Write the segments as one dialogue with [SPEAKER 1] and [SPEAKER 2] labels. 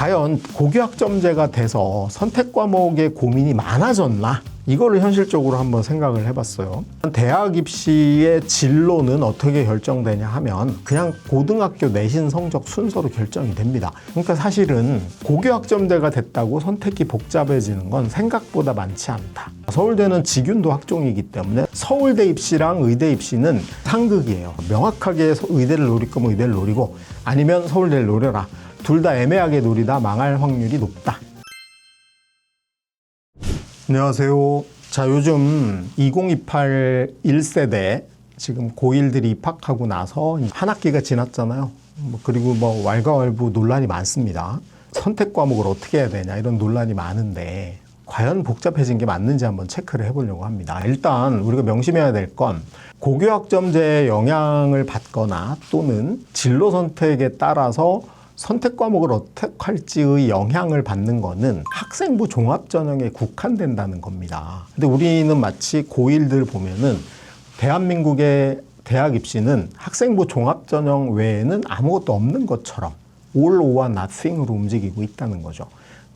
[SPEAKER 1] 과연 고교학점제가 돼서 선택 과목의 고민이 많아졌나? 이거를 현실적으로 한번 생각을 해봤어요. 대학 입시의 진로는 어떻게 결정되냐 하면 그냥 고등학교 내신 성적 순서로 결정이 됩니다. 그러니까 사실은 고교학점제가 됐다고 선택이 복잡해지는 건 생각보다 많지 않다. 서울대는 직윤도 학종이기 때문에 서울대 입시랑 의대 입시는 상극이에요. 명확하게 의대를 노릴 거면 의대를 노리고 아니면 서울대를 노려라. 둘 다 애매하게 노리다 망할 확률이 높다. 안녕하세요. 자, 요즘 2028 1세대 지금 고1들이 입학하고 나서 한 학기가 지났잖아요. 그리고 왈가왈부 논란이 많습니다. 선택 과목을 어떻게 해야 되냐 이런 논란이 많은데 과연 복잡해진 게 맞는지 한번 체크를 해보려고 합니다. 일단 우리가 명심해야 될 건 고교학점제의 영향을 받거나 또는 진로 선택에 따라서 선택 과목을 어떻게 할지의 영향을 받는 거는 학생부 종합전형에 국한된다는 겁니다. 근데 우리는 마치 고1들 보면은 대한민국의 대학 입시는 학생부 종합전형 외에는 아무것도 없는 것처럼 all or nothing으로 움직이고 있다는 거죠.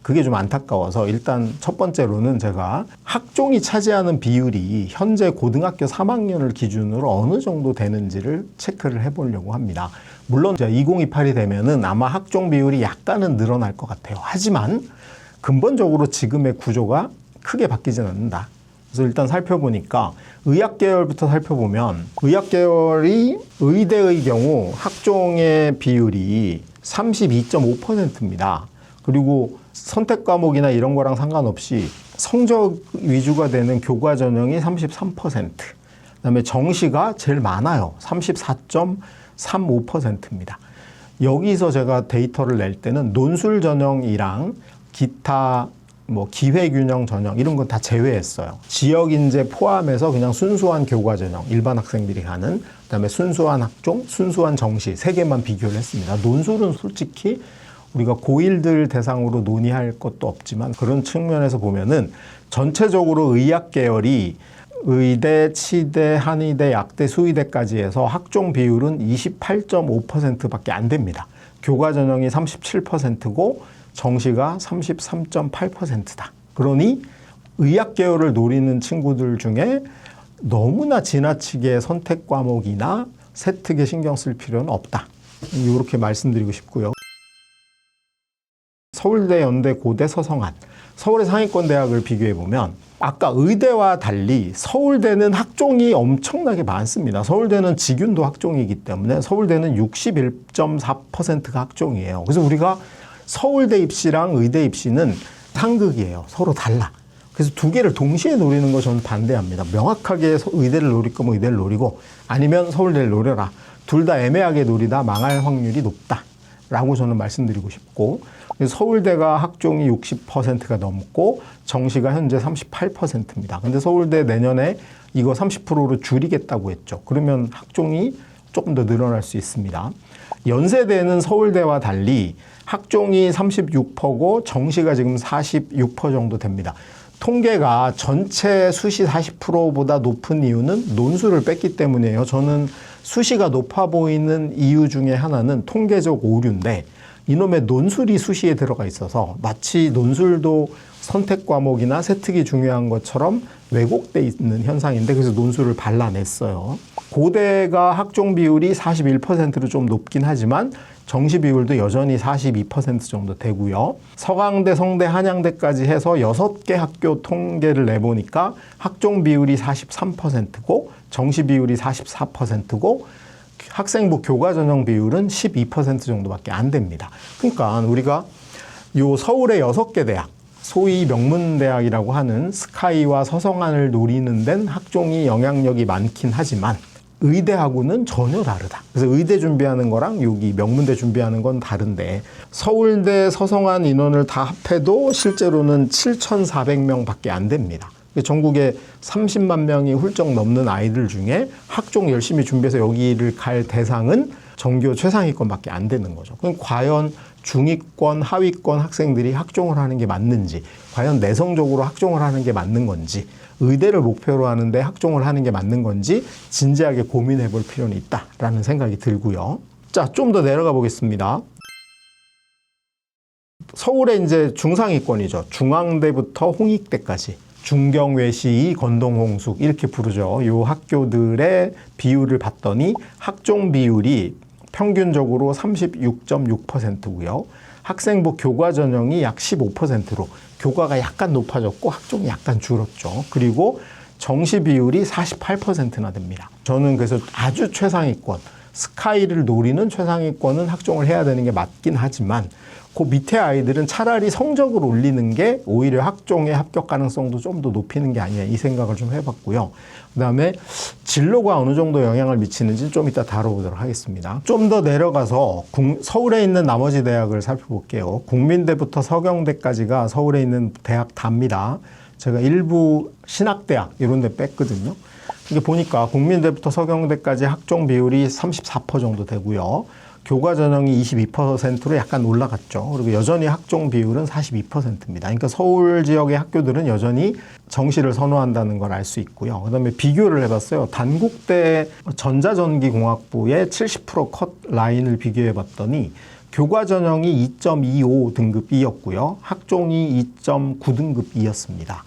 [SPEAKER 1] 그게 좀 안타까워서 일단 첫 번째로는 제가 학종이 차지하는 비율이 현재 고등학교 3학년을 기준으로 어느 정도 되는지를 체크를 해보려고 합니다. 물론 2028이 되면은 아마 학종 비율이 약간은 늘어날 것 같아요. 하지만 근본적으로 지금의 구조가 크게 바뀌지는 않는다. 그래서 일단 살펴보니까 의학계열부터 살펴보면 의학계열이 의대의 경우 학종의 비율이 32.5%입니다. 그리고 선택 과목이나 이런 거랑 상관없이 성적 위주가 되는 교과 전형이 33%, 그다음에 정시가 제일 많아요. 34.35%입니다. 여기서 제가 데이터를 낼 때는 논술 전형이랑 기타 기회균형 전형 이런 건 다 제외했어요. 지역 인재 포함해서 그냥 순수한 교과 전형, 일반 학생들이 가는, 그다음에 순수한 학종, 순수한 정시 세 개만 비교를 했습니다. 논술은 솔직히 우리가 고1들 대상으로 논의할 것도 없지만 그런 측면에서 보면은 전체적으로 의학 계열이 의대, 치대, 한의대, 약대, 수의대까지 해서 학종 비율은 28.5%밖에 안 됩니다. 교과 전형이 37%고 정시가 33.8%다. 그러니 의학 계열을 노리는 친구들 중에 너무나 지나치게 선택 과목이나 세특에 신경 쓸 필요는 없다. 이렇게 말씀드리고 싶고요. 서울대, 연대, 고대, 서성한 서울의 상위권 대학을 비교해보면 아까 의대와 달리 서울대는 학종이 엄청나게 많습니다. 서울대는 직윤도 학종이기 때문에 서울대는 61.4%가 학종이에요. 그래서 우리가 서울대 입시랑 의대 입시는 상극이에요. 서로 달라. 그래서 두 개를 동시에 노리는 거 저는 반대합니다. 명확하게 의대를 노릴 거면 의대를 노리고 아니면 서울대를 노려라. 둘 다 애매하게 노리다 망할 확률이 높다. 라고 저는 말씀드리고 싶고, 서울대가 학종이 60%가 넘고 정시가 현재 38%입니다. 근데 서울대 내년에 이거 30%로 줄이겠다고 했죠. 그러면 학종이 조금 더 늘어날 수 있습니다. 연세대는 서울대와 달리 학종이 36%고 정시가 지금 46% 정도 됩니다. 통계가 전체 수시 40%보다 높은 이유는 논술을 뺐기 때문이에요. 저는 수시가 높아 보이는 이유 중에 하나는 통계적 오류인데 이놈의 논술이 수시에 들어가 있어서 마치 논술도 선택 과목이나 세특이 중요한 것처럼 왜곡돼 있는 현상인데 그래서 논술을 발라냈어요. 고대가 학종 비율이 41%로 좀 높긴 하지만 정시 비율도 여전히 42% 정도 되고요. 서강대, 성대, 한양대까지 해서 6개 학교 통계를 내보니까 학종 비율이 43%고 정시 비율이 44%고 학생부 교과 전형 비율은 12% 정도밖에 안 됩니다. 그러니까 우리가 요 서울의 6개 대학, 소위 명문대학이라고 하는 스카이와 서성한을 노리는 데는 학종이 영향력이 많긴 하지만 의대하고는 전혀 다르다. 그래서 의대 준비하는 거랑 여기 명문대 준비하는 건 다른데 서울대, 서성한 인원을 다 합해도 실제로는 7,400명밖에 안 됩니다. 전국에 30만 명이 훌쩍 넘는 아이들 중에 학종 열심히 준비해서 여기를 갈 대상은 전교 최상위권밖에 안 되는 거죠. 그럼 과연 중위권, 하위권 학생들이 학종을 하는 게 맞는지, 과연 내성적으로 학종을 하는 게 맞는 건지, 의대를 목표로 하는데 학종을 하는 게 맞는 건지 진지하게 고민해 볼 필요는 있다라는 생각이 들고요. 자, 좀 더 내려가 보겠습니다. 서울의 이제 중상위권이죠. 중앙대부터 홍익대까지. 중경외시, 건동홍숙 이렇게 부르죠. 이 학교들의 비율을 봤더니 학종 비율이 평균적으로 36.6%고요. 학생부 교과 전형이 약 15%로 교과가 약간 높아졌고 학종이 약간 줄었죠. 그리고 정시 비율이 48%나 됩니다. 저는 그래서 아주 최상위권, 스카이를 노리는 최상위권은 학종을 해야 되는 게 맞긴 하지만 그 밑에 아이들은 차라리 성적을 올리는 게 오히려 학종의 합격 가능성도 좀 더 높이는 게 아니냐 이 생각을 좀 해봤고요. 그다음에 진로가 어느 정도 영향을 미치는지 좀 이따 다뤄보도록 하겠습니다. 좀 더 내려가서 서울에 있는 나머지 대학을 살펴볼게요. 국민대부터 서경대까지가 서울에 있는 대학 답니다. 제가 일부 신학대학 이런 데 뺐거든요. 이게 보니까 국민대부터 서경대까지 학종 비율이 34% 정도 되고요. 교과 전형이 22%로 약간 올라갔죠. 그리고 여전히 학종 비율은 42%입니다. 그러니까 서울 지역의 학교들은 여전히 정시를 선호한다는 걸 알 수 있고요. 그다음에 비교를 해봤어요. 단국대 전자전기공학부의 70% 컷 라인을 비교해봤더니 교과 전형이 2.25 등급 2였고요. 학종이 2.9 등급 2였습니다.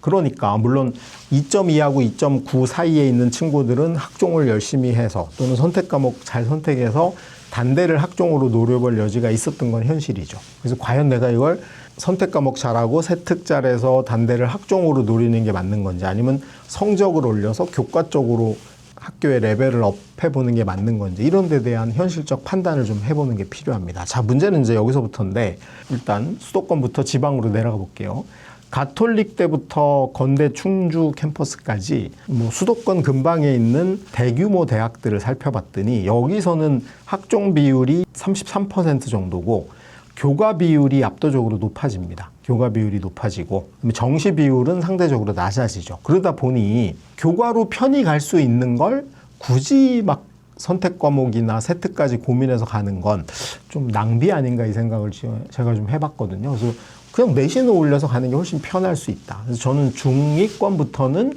[SPEAKER 1] 그러니까 물론 2.2하고 2.9 사이에 있는 친구들은 학종을 열심히 해서 또는 선택 과목 잘 선택해서 단대를 학종으로 노려볼 여지가 있었던 건 현실이죠. 그래서 과연 내가 이걸 선택 과목 잘하고 세특 잘해서 단대를 학종으로 노리는 게 맞는 건지 아니면 성적을 올려서 교과 쪽으로 학교의 레벨을 업해보는 게 맞는 건지 이런 데 대한 현실적 판단을 좀 해보는 게 필요합니다. 자, 문제는 이제 여기서부터인데 일단 수도권부터 지방으로 내려가 볼게요. 가톨릭 때부터 건대 충주 캠퍼스까지 수도권 근방에 있는 대규모 대학들을 살펴봤더니 여기서는 학종 비율이 33% 정도고 교과 비율이 압도적으로 높아집니다. 교과 비율이 높아지고 정시 비율은 상대적으로 낮아지죠. 그러다 보니 교과로 편히 갈 수 있는 걸 굳이 막 선택 과목이나 세특까지 고민해서 가는 건 좀 낭비 아닌가 이 생각을 제가 좀 해봤거든요. 그래서 그냥 내신을 올려서 가는 게 훨씬 편할 수 있다. 그래서 저는 중위권부터는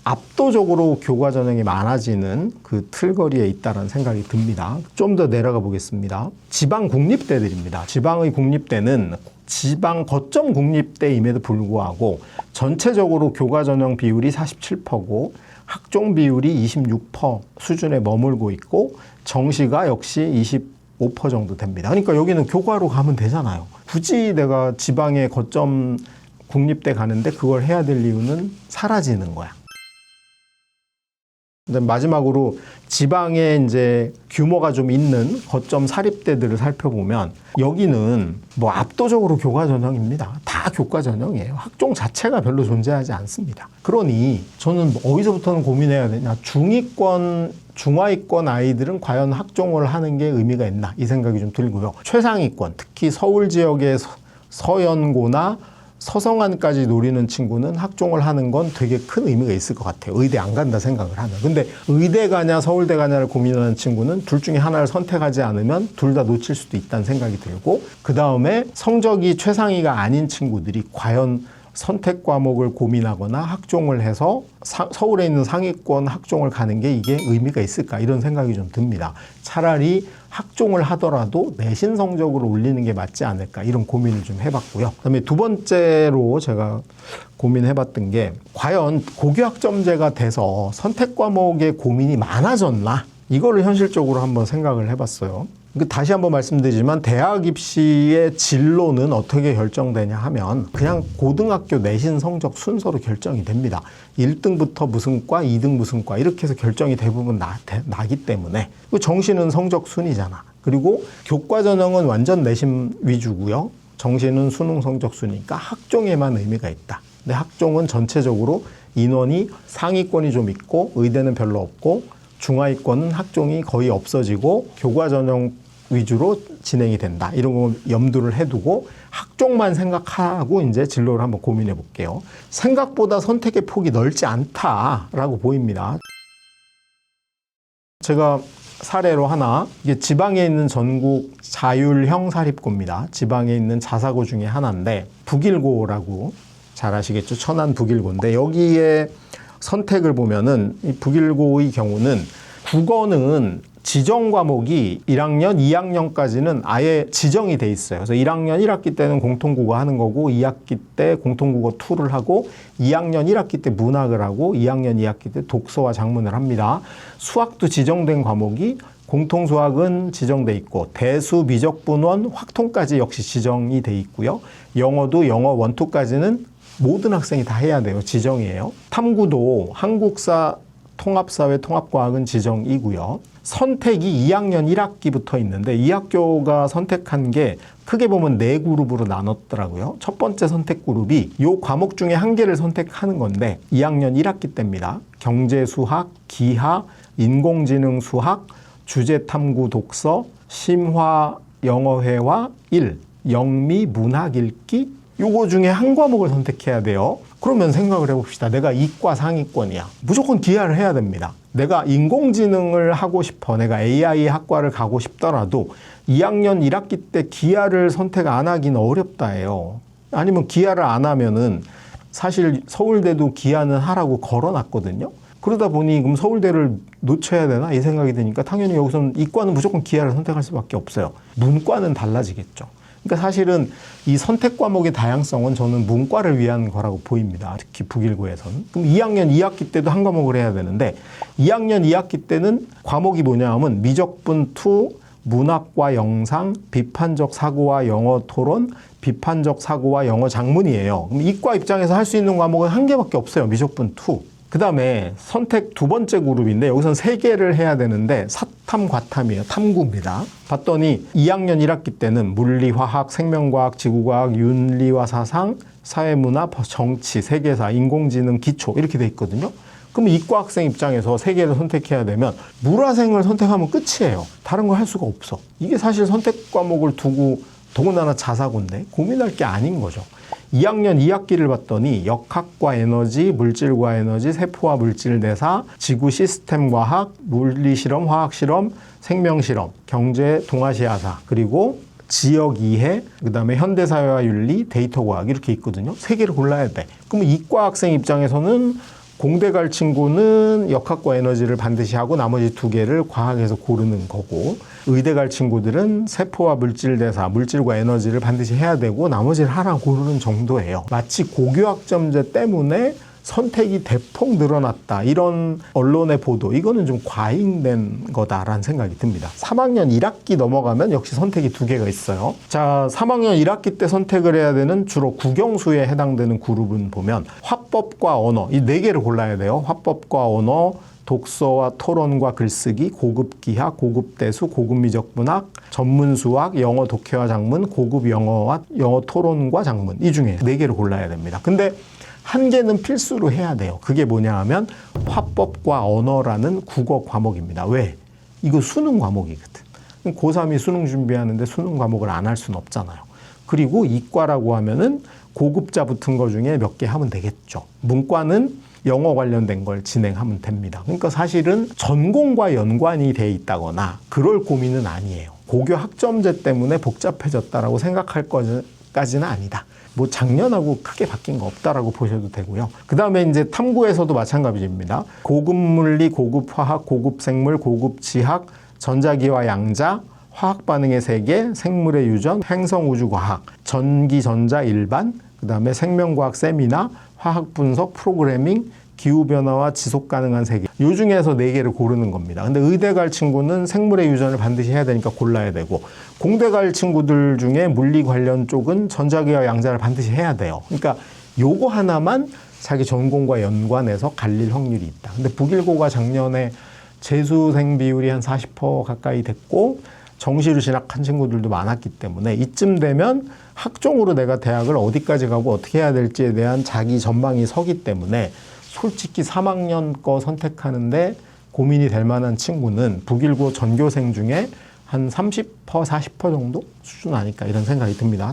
[SPEAKER 1] 압도적으로 교과 전형이 많아지는 그 틀거리에 있다는 생각이 듭니다. 좀 더 내려가 보겠습니다. 지방 국립대들입니다. 지방의 국립대는 지방 거점 국립대임에도 불구하고 전체적으로 교과 전형 비율이 47%고 학종 비율이 26% 수준에 머물고 있고 정시가 역시 25% 정도 됩니다. 그러니까 여기는 교과로 가면 되잖아요. 굳이 내가 지방의 거점 국립대 가는데 그걸 해야 될 이유는 사라지는 거야. 마지막으로 지방에 이제 규모가 좀 있는 거점 사립대들을 살펴보면 여기는 뭐 압도적으로 교과 전형입니다. 다 교과 전형이에요. 학종 자체가 별로 존재하지 않습니다. 그러니 저는 어디서부터는 고민해야 되냐. 중하위권 아이들은 과연 학종을 하는 게 의미가 있나 이 생각이 좀 들고요. 최상위권, 특히 서울 지역의 서연고나 서성안까지 노리는 친구는 학종을 하는 건 되게 큰 의미가 있을 것 같아요. 의대 안 간다 생각을 하면. 근데 의대 가냐 서울대 가냐를 고민하는 친구는 둘 중에 하나를 선택하지 않으면 둘 다 놓칠 수도 있다는 생각이 들고, 그 다음에 성적이 최상위가 아닌 친구들이 과연 선택 과목을 고민하거나 학종을 해서 서울에 있는 상위권 학종을 가는 게 이게 의미가 있을까 이런 생각이 좀 듭니다. 차라리 학종을 하더라도 내신 성적으로 올리는 게 맞지 않을까 이런 고민을 좀 해봤고요. 그다음에 두 번째로 제가 고민해봤던 게 과연 고교학점제가 돼서 선택 과목의 고민이 많아졌나 이거를 현실적으로 한번 생각을 해봤어요. 다시 한번 말씀드리지만 대학 입시의 진로는 어떻게 결정되냐 하면 그냥 고등학교 내신 성적 순서로 결정이 됩니다. 1등부터 무슨 과, 2등 무슨 과 이렇게 해서 결정이 대부분 나기 때문에 정시는 성적 순이잖아. 그리고 교과 전형은 완전 내신 위주고요. 정시는 수능 성적 순이니까 학종에만 의미가 있다. 근데 학종은 전체적으로 인원이 상위권이 좀 있고 의대는 별로 없고 중하위권은 학종이 거의 없어지고 교과 전형 위주로 진행이 된다. 이런 거 염두를 해두고 학종만 생각하고 이제 진로를 한번 고민해 볼게요. 생각보다 선택의 폭이 넓지 않다라고 보입니다. 제가 사례로 하나, 이게 지방에 있는 전국 자율형 사립고입니다. 지방에 있는 자사고 중에 하나인데 북일고라고 잘 아시겠죠? 천안 북일고인데 여기에 선택을 보면은 이 북일고의 경우는 국어는 지정 과목이 1학년, 2학년까지는 아예 지정이 돼 있어요. 그래서 1학년 1학기 때는 공통국어 하는 거고 2학기 때 공통국어 2를 하고 2학년 1학기 때 문학을 하고 2학년 2학기 때 독서와 작문을 합니다. 수학도 지정된 과목이 공통수학은 지정돼 있고 대수, 미적분원, 확통까지 역시 지정이 돼 있고요. 영어도 영어 1, 2까지는 모든 학생이 다 해야 돼요. 지정이에요. 탐구도 한국사, 통합사회, 통합과학은 지정이고요. 선택이 2학년 1학기부터 있는데 이 학교가 선택한 게 크게 보면 4그룹으로 나눴더라고요. 첫 번째 선택 그룹이 이 과목 중에 한 개를 선택하는 건데 2학년 1학기 때입니다. 경제수학, 기하, 인공지능수학, 주제탐구 독서, 심화 영어회화 1, 영미 문학 읽기 요거 중에 한 과목을 선택해야 돼요. 그러면 생각을 해봅시다. 내가 이과 상위권이야. 무조건 기하를 해야 됩니다. 내가 인공지능을 하고 싶어. 내가 AI 학과를 가고 싶더라도 2학년 1학기 때 기하를 선택 안 하기는 어렵다예요. 아니면 기하를 안 하면은 사실 서울대도 기하는 하라고 걸어놨거든요. 그러다 보니 그럼 서울대를 놓쳐야 되나 이 생각이 드니까 당연히 여기서는 이과는 무조건 기하를 선택할 수밖에 없어요. 문과는 달라지겠죠. 그러니까 사실은 이 선택 과목의 다양성은 저는 문과를 위한 거라고 보입니다. 특히 북일고에서는. 그럼 2학년 2학기 때도 한 과목을 해야 되는데 2학년 2학기 때는 과목이 뭐냐 하면 미적분 2, 문학과 영상, 비판적 사고와 영어 토론, 비판적 사고와 영어 작문이에요. 그럼 이과 입장에서 할 수 있는 과목은 한 개밖에 없어요. 미적분 2. 그 다음에 선택 두 번째 그룹인데 여기서는 3개를 해야 되는데 사탐, 과탐이에요. 탐구입니다. 봤더니 2학년 1학기 때는 물리, 화학, 생명과학, 지구과학, 윤리와 사상, 사회문화, 정치, 세계사, 인공지능, 기초 이렇게 돼 있거든요. 그러면 이과 학생 입장에서 3개를 선택해야 되면 물화생을 선택하면 끝이에요. 다른 걸 할 수가 없어. 이게 사실 선택 과목을 두고 더군다나 자사고인데 고민할 게 아닌 거죠. 2학년 2학기를 봤더니 역학과 에너지, 물질과 에너지, 세포와 물질 내사, 지구 시스템 과학, 물리 실험, 화학 실험, 생명 실험, 경제, 동아시아사, 그리고 지역 이해, 그다음에 현대사회와 윤리, 데이터 과학 이렇게 있거든요. 3개를 골라야 돼. 그러면 이과 학생 입장에서는 공대 갈 친구는 역학과 에너지를 반드시 하고 나머지 2개를 과학에서 고르는 거고 의대 갈 친구들은 세포와 물질 대사, 물질과 에너지를 반드시 해야 되고 나머지를 하나 고르는 정도예요. 마치 고교학점제 때문에 선택이 대폭 늘어났다. 이런 언론의 보도, 이거는 좀 과잉된 거다라는 생각이 듭니다. 3학년 1학기 넘어가면 역시 선택이 2개가 있어요. 자, 3학년 1학기 때 선택을 해야 되는 주로 국영수에 해당되는 그룹은 보면 화법과 언어, 이 4개를 골라야 돼요. 화법과 언어, 독서와 토론과 글쓰기, 고급 기하, 고급 대수, 고급 미적분학, 전문 수학, 영어 독해와 작문, 고급 영어와 영어 토론과 작문, 이 중에 4개를 골라야 됩니다. 근데 한 개는 필수로 해야 돼요. 그게 뭐냐 하면 화법과 언어라는 국어 과목입니다. 왜? 이거 수능 과목이거든. 고3이 수능 준비하는데 수능 과목을 안 할 수는 없잖아요. 그리고 이과라고 하면은 고급자 붙은 거 중에 몇 개 하면 되겠죠. 문과는 영어 관련된 걸 진행하면 됩니다. 그러니까 사실은 전공과 연관이 돼 있다거나 그럴 고민은 아니에요. 고교 학점제 때문에 복잡해졌다라고 생각할 것까지는 아니다. 뭐 작년하고 크게 바뀐 거 없다라고 보셔도 되고요. 그 다음에 이제 탐구에서도 마찬가지입니다. 고급 물리, 고급 화학, 고급 생물, 고급 지학, 전자기와 양자, 화학 반응의 세계, 생물의 유전, 행성 우주과학, 전기 전자 일반, 그 다음에 생명과학 세미나, 화학 분석, 프로그래밍, 기후변화와 지속 가능한 세계. 이 중에서 4개를 고르는 겁니다. 근데 의대 갈 친구는 생물의 유전을 반드시 해야 되니까 골라야 되고, 공대 갈 친구들 중에 물리 관련 쪽은 전자기와 양자를 반드시 해야 돼요. 그러니까 요거 하나만 자기 전공과 연관해서 갈릴 확률이 있다. 근데 북일고가 작년에 재수생 비율이 한 40% 가까이 됐고, 정시로 진학한 친구들도 많았기 때문에 이쯤 되면 학종으로 내가 대학을 어디까지 가고 어떻게 해야 될지에 대한 자기 전망이 서기 때문에 솔직히 3학년 거 선택하는데 고민이 될 만한 친구는 북일고 전교생 중에 한 30%, 40% 정도 수준 아닐까 이런 생각이 듭니다.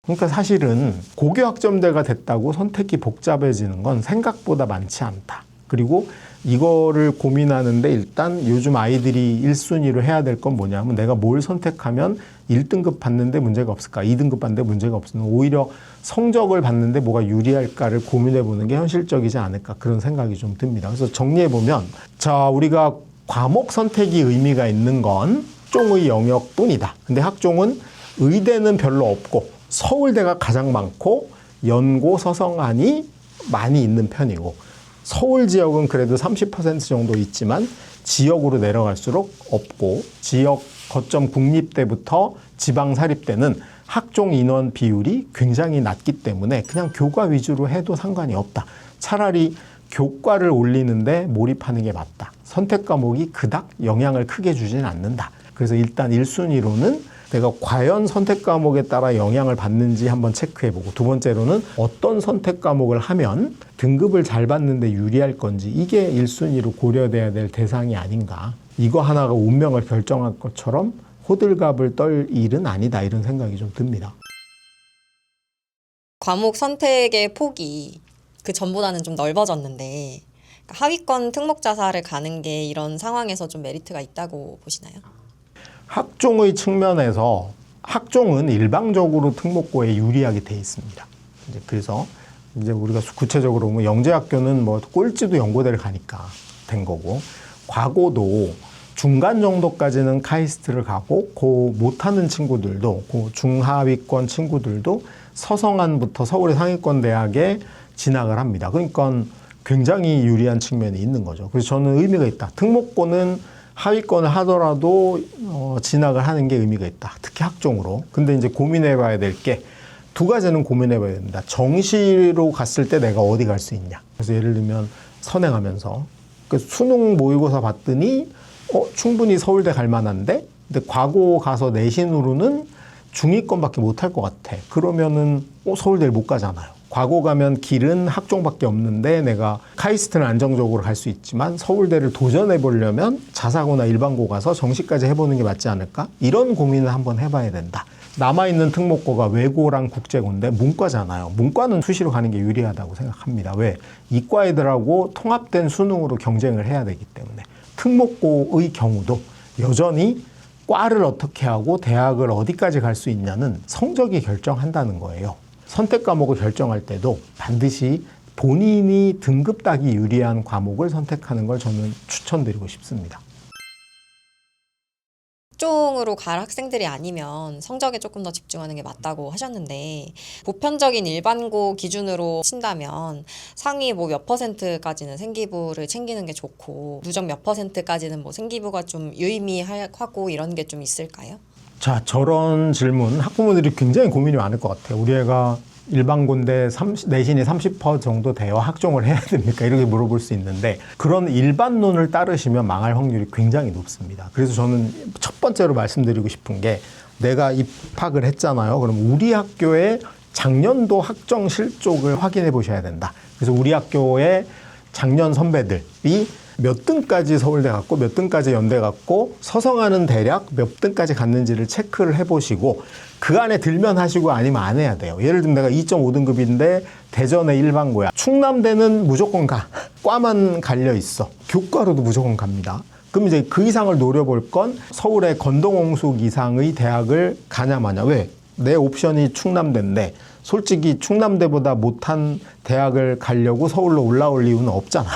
[SPEAKER 1] 그러니까 사실은 고교학점제가 됐다고 선택이 복잡해지는 건 생각보다 많지 않다. 그리고 이거를 고민하는데 일단 요즘 아이들이 1순위로 해야 될 건 뭐냐면 내가 뭘 선택하면 1등급 받는데 문제가 없을까, 2등급 받는데 문제가 없을까, 오히려 성적을 받는데 뭐가 유리할까를 고민해 보는 게 현실적이지 않을까 그런 생각이 좀 듭니다. 그래서 정리해 보면 자, 우리가 과목 선택이 의미가 있는 건 학종의 영역뿐이다. 근데 학종은 의대는 별로 없고 서울대가 가장 많고 연고 서성안이 많이 있는 편이고 서울 지역은 그래도 30% 정도 있지만 지역으로 내려갈수록 없고 지역 거점 국립대부터 지방 사립대는 학종 인원 비율이 굉장히 낮기 때문에 그냥 교과 위주로 해도 상관이 없다. 차라리 교과를 올리는데 몰입하는 게 맞다. 선택 과목이 그닥 영향을 크게 주지는 않는다. 그래서 일단 1순위로는 내가 과연 선택 과목에 따라 영향을 받는지 한번 체크해보고 두 번째로는 어떤 선택 과목을 하면 등급을 잘 받는데 유리할 건지 이게 1순위로 고려돼야 될 대상이 아닌가. 이거 하나가 운명을 결정할 것처럼 호들갑을 떨 일은 아니다 이런 생각이 좀 듭니다.
[SPEAKER 2] 과목 선택의 폭이 그 전보다는 좀 넓어졌는데 하위권 특목 자사를 가는 게 이런 상황에서 좀 메리트가 있다고 보시나요?
[SPEAKER 1] 학종의 측면에서 학종은 일방적으로 특목고에 유리하게 돼 있습니다. 그래서 이제 우리가 구체적으로 보면 영재학교는 뭐 꼴찌도 연고대를 가니까 된 거고 과고도 중간 정도까지는 카이스트를 가고 그 못하는 친구들도 그 중하위권 친구들도 서성안부터 서울의 상위권 대학에 진학을 합니다. 그러니까 굉장히 유리한 측면이 있는 거죠. 그래서 저는 의미가 있다. 특목고는 하위권을 하더라도 진학을 하는 게 의미가 있다. 특히 학종으로. 근데 이제 고민해봐야 될 게 두 가지는 고민해봐야 된다. 정시로 갔을 때 내가 어디 갈 수 있냐. 그래서 예를 들면 선행하면서 수능 모의고사 봤더니 충분히 서울대 갈 만한데 근데 과고 가서 내신으로는 중위권밖에 못 할 것 같아. 그러면은 서울대를 못 가잖아요. 과고 가면 길은 학종밖에 없는데 내가 카이스트는 안정적으로 갈 수 있지만 서울대를 도전해 보려면 자사고나 일반고 가서 정시까지 해보는 게 맞지 않을까? 이런 고민을 한번 해봐야 된다. 남아있는 특목고가 외고랑 국제고인데 문과잖아요. 문과는 수시로 가는 게 유리하다고 생각합니다. 왜? 이과 애들하고 통합된 수능으로 경쟁을 해야 되기 때문에. 특목고의 경우도 여전히 과를 어떻게 하고 대학을 어디까지 갈 수 있냐는 성적이 결정한다는 거예요. 선택 과목을 결정할 때도 반드시 본인이 등급 따기 유리한 과목을 선택하는 걸 저는 추천드리고 싶습니다.
[SPEAKER 2] 학종으로 갈 학생들이 아니면 성적에 조금 더 집중하는 게 맞다고 하셨는데 보편적인 일반고 기준으로 친다면 상위 뭐 몇 %까지는 생기부를 챙기는 게 좋고 누적 몇 %까지는 뭐 생기부가 좀 유의미하고 이런 게 좀 있을까요?
[SPEAKER 1] 자, 저런 질문 학부모들이 굉장히 고민이 많을 것 같아요. 우리 애가 일반고인데 내신이 30% 정도 돼요. 학종을 해야 됩니까? 이렇게 물어볼 수 있는데 그런 일반론을 따르시면 망할 확률이 굉장히 높습니다. 그래서 저는 첫 번째로 말씀드리고 싶은 게 내가 입학을 했잖아요. 그럼 우리 학교의 작년도 학종 실적을 확인해 보셔야 된다. 그래서 우리 학교의 작년 선배들이 몇 등까지 서울대 갔고 몇 등까지 연대 갔고 서성하는 대략 몇 등까지 갔는지를 체크를 해보시고 그 안에 들면 하시고 아니면 안 해야 돼요. 예를 들면 내가 2.5등급인데 대전의 일반고야. 충남대는 무조건 가. 과만 갈려 있어. 교과로도 무조건 갑니다. 그럼 이제 그 이상을 노려볼 건 서울의 건동홍숙 이상의 대학을 가냐 마냐. 왜? 내 옵션이 충남대인데 솔직히 충남대보다 못한 대학을 가려고 서울로 올라올 이유는 없잖아.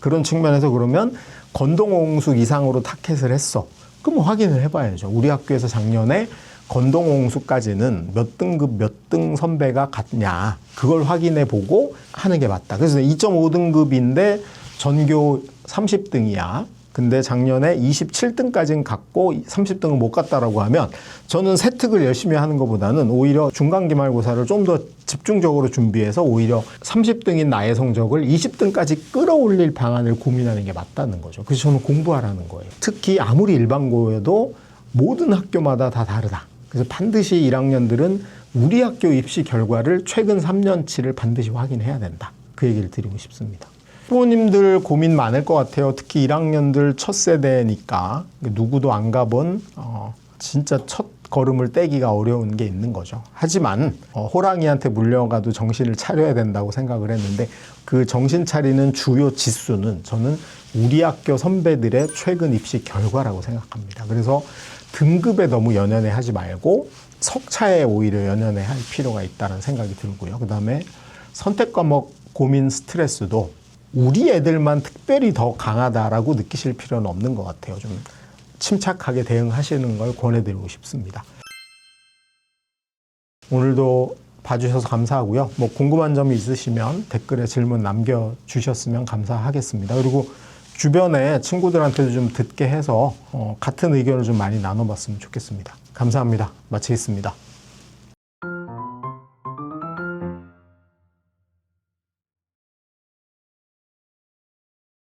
[SPEAKER 1] 그런 측면에서 그러면 건동홍숙 이상으로 타켓을 했어. 그럼 확인을 해봐야죠. 우리 학교에서 작년에 건동홍숙까지는 몇 등급 몇 등 선배가 갔냐. 그걸 확인해 보고 하는 게 맞다. 그래서 2.5등급인데 전교 30등이야. 근데 작년에 27등까지는 갔고 30등은 못 갔다라고 하면 저는 세특을 열심히 하는 것보다는 오히려 중간기말고사를 좀 더 집중적으로 준비해서 오히려 30등인 나의 성적을 20등까지 끌어올릴 방안을 고민하는 게 맞다는 거죠. 그래서 저는 공부하라는 거예요. 특히 아무리 일반고여도 모든 학교마다 다 다르다. 그래서 반드시 1학년들은 우리 학교 입시 결과를 최근 3년치를 반드시 확인해야 된다. 그 얘기를 드리고 싶습니다. 부모님들 고민 많을 것 같아요. 특히 1학년들 첫 세대니까 누구도 안 가본 진짜 첫 걸음을 떼기가 어려운 게 있는 거죠. 하지만 호랑이한테 물려가도 정신을 차려야 된다고 생각을 했는데 그 정신 차리는 주요 지수는 저는 우리 학교 선배들의 최근 입시 결과라고 생각합니다. 그래서 등급에 너무 연연해 하지 말고 석차에 오히려 연연해 할 필요가 있다는 생각이 들고요. 그 다음에 선택 과목 고민 스트레스도 우리 애들만 특별히 더 강하다라고 느끼실 필요는 없는 것 같아요. 좀 침착하게 대응하시는 걸 권해드리고 싶습니다. 오늘도 봐주셔서 감사하고요. 뭐 궁금한 점이 있으시면 댓글에 질문 남겨주셨으면 감사하겠습니다. 그리고 주변에 친구들한테도 좀 듣게 해서 같은 의견을 좀 많이 나눠봤으면 좋겠습니다. 감사합니다. 마치겠습니다.